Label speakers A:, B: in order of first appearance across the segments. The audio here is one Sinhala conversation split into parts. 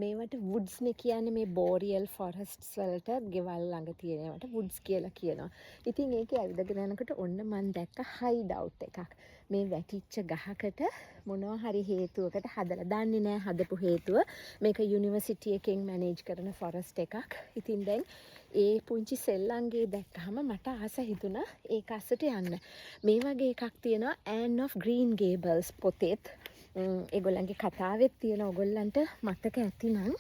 A: මේවට වුඩ්ස්නේ කියන්නේ මේ බෝරියල් ෆොරස්ට්ස් වලට ගෙවල් ළඟ තියෙනවට වුඩ්ස් කියලා කියනවා. ඉතින් ඒකේ ඇවිදගෙන යනකොට ඔන්න මන් දැක්ක හයිඩ් අවුට් එකක්. මේ වැටිච්ච ගහකට මොනවා හරි හේතුවකට හදලා දන්නේ නැහැ හදපු හේතුව. මේක යුනිවර්සිටි එකෙන් මැනේජ් කරන ෆොරස්ට් එකක්. ඉතින් දැන් ඒ පුංචි සෙල්ලංගේ දැක්කහම මට ආස හිතුණා ඒක අස්සට යන්න. මේ වගේ එකක් තියෙනවා Anne of Green Gables පොතේත්. ඒගොල්ලන්ගේ කතාවෙත් තියෙන ඔයගොල්ලන්ට මතක ඇතිනම්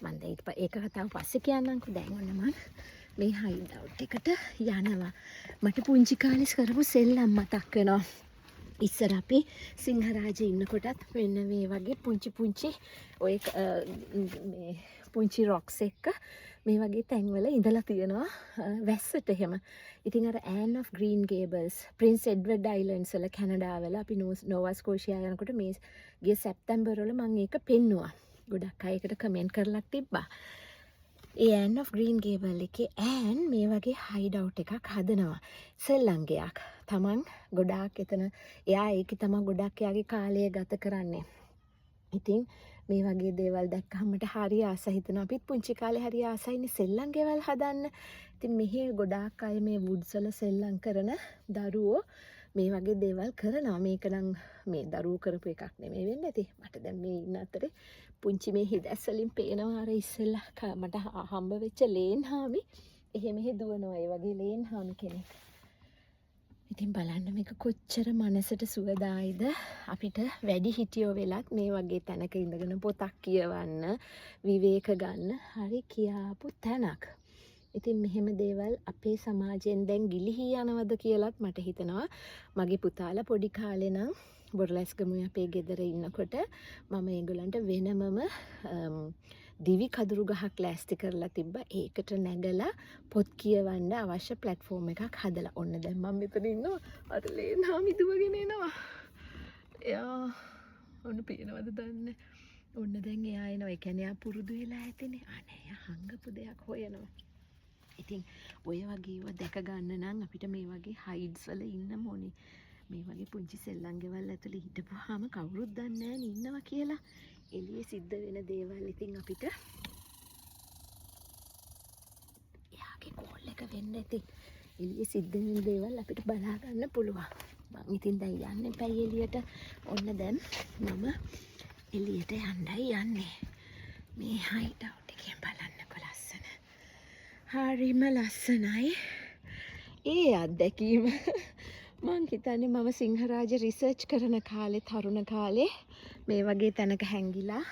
A: මම ඒක කතාව පස්සේ කියන්නම්කෝ. දැන් ඔන්න මම මේ හයිඩ් අවුට් එකට යනවා. මට පුංචි කාලේ කරපු සෙල්ලම් මතක් වෙනවා. ඉස්සර අපි සිංහරාජේ ඉන්නකොටත් මෙන්න මේ වගේ පුංචි ඔය මේ පුංචි රොක්ස් එක්ක මේ වගේ තැන්වල ඉඳලා තියෙනවා වැස්සට එහෙම. ඉතින් අර Anne of Green Gables, Prince Edward Islands වල කැනඩාවල අපි නෝවා ස්කෝෂියා යනකොට මේ ගිය සැප්තැම්බර් වල මම ඒක පෙන්නුවා. ගොඩක් අය ඒකට කමෙන්ට් කරලා තිබ්බා. ඒ Anne of Green Gables එකේ Anne මේ වගේ හයිඩ් අවුට් එකක් හදනවා. සෙල්ලංගයක්. තමන් ගොඩාක් එතන එයා ඒකේ තමයි ගොඩක් එයාගේ කාලය ගත කරන්නේ. ඉතින් මේ වගේ දේවල් දැක්කම මට හරි ආස හිතෙනවා. අපිත් පුංචි කාලේ හරි ආසයිනේ සෙල්ලම් ගෙවල් හදන්න. ඉතින් මෙහි ගොඩාක් අය මේ වුඩ්ස් වල සෙල්ලම් කරන දරුවෝ මේ වගේ දේවල් කරනවා. මේක නම් මේ දරුවෝ කරපු එකක් නෙමෙයි වෙන්නේ. ඉතින් මට දැන් මේ ඉන්න අතරේ පුංචි මේ හිදැස් වලින් පේනවා අර ඉස්සෙල්ලා මට හම්බ වෙච්ච ලේන් හාමි එහෙ දුවනවා. ඒ වගේ ලේන් හාමි කෙනෙක්. ඉතින් බලන්න මේක කොච්චර මනසට සුවදායිද. අපිට වැඩි හිටියෝ වෙලත් මේ වගේ තැනක ඉඳගෙන පොතක් කියවන්න විවේක ගන්න හරි කියාපු තැනක්. ඉතින් මෙහෙම දේවල් අපේ සමාජයෙන් දැන් ගිලිහී යනවද කියලත් මට හිතෙනවා. මගේ පුතාලා පොඩි කාලේ නම් බොරලැස්ගමුවේ අපේ ගෙදර ඉන්නකොට මම ඒගොල්ලන්ට වෙනමම දිවි කදුරු ගහක් ලෑස්ති කරලා තිබ්බා. ඒකට නැගලා පොත් කියවන්න අවශ්‍ය ප්ලැට්ෆෝම් එකක් හදලා. ඔන්න දැන් මම මෙතන ඉන්නවා. අර ලේනාමි දුවගෙන එනවා. එයා ඔන්න පේනවද දන්නේ. ඔන්න දැන් එයා එනවා. ඒ කියන්නේ එයා පුරුදු වෙලා ඇතිනේ. අනේ එයා හංගපු දෙයක් හොයනවා. ඉතින් ඔය වගේව දැක ගන්න නම් අපිට මේ වගේ හයිඩ්ස් වල ඉන්න ඕනේ. මේ වගේ පුංචි සෙල්ලම් ගෙවල් ඇතුලේ හිටපුවාම කවුරුත් දන්නේ නැහැ ඉන්නවා කියලා. එළියේ සිද්ධ වෙන දේවල් ඉතින් අපිට එයාගේ කෝල් එක වෙන්න ඇති. එළියේ සිද්ධ වෙන දේවල් අපිට බලා ගන්න පුළුවන්. මං ඉතින් දැන් යන්න එපයි එළියට. ඔන්න දැන් මම එළියට යන්නයි යන්නේ. මේ හයිඩ් අවුට් එකෙන් බලන්නකො ලස්සන. හරිම ලස්සනයි. ඒ අත්දැකීම මං හිතන්නේ මම සිංහරාජ රිසර්ච් කරන කාලේ තරුණ කාලේ මේ වගේ තැනක හැංගිලා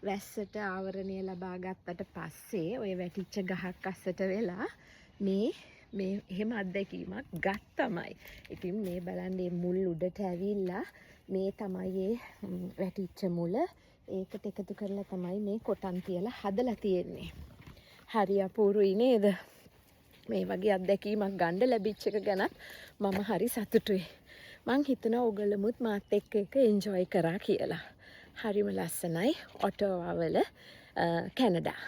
A: වැස්සට ආවරණය ලබා ගත්තට පස්සේ ඔය වැටිච්ච ගහක් අස්සට වෙලා මේ එහෙම අත්දැකීමක් ගත්තමයි. ඉතින් මේ බලන්න මේ මුල් උඩට ඇවිල්ලා මේ තමයි වැටිච්ච මුල. ඒකට එකතු කරලා තමයි මේ කොටන් තියලා හදලා තියෙන්නේ. හරි අපූරුයි නේද? මේ වගේ අත්දැකීමක් ගන්න ලැබිච්ච එක ගැනත් මම හරි සතුටුයි. මං හිතනවා ඔයගොල්ලොමුත් මාත් එක්ක එක එන්ජොයි කරා කියලා. හරිම ලස්සනයි ඔටෝවා වල කැනඩා.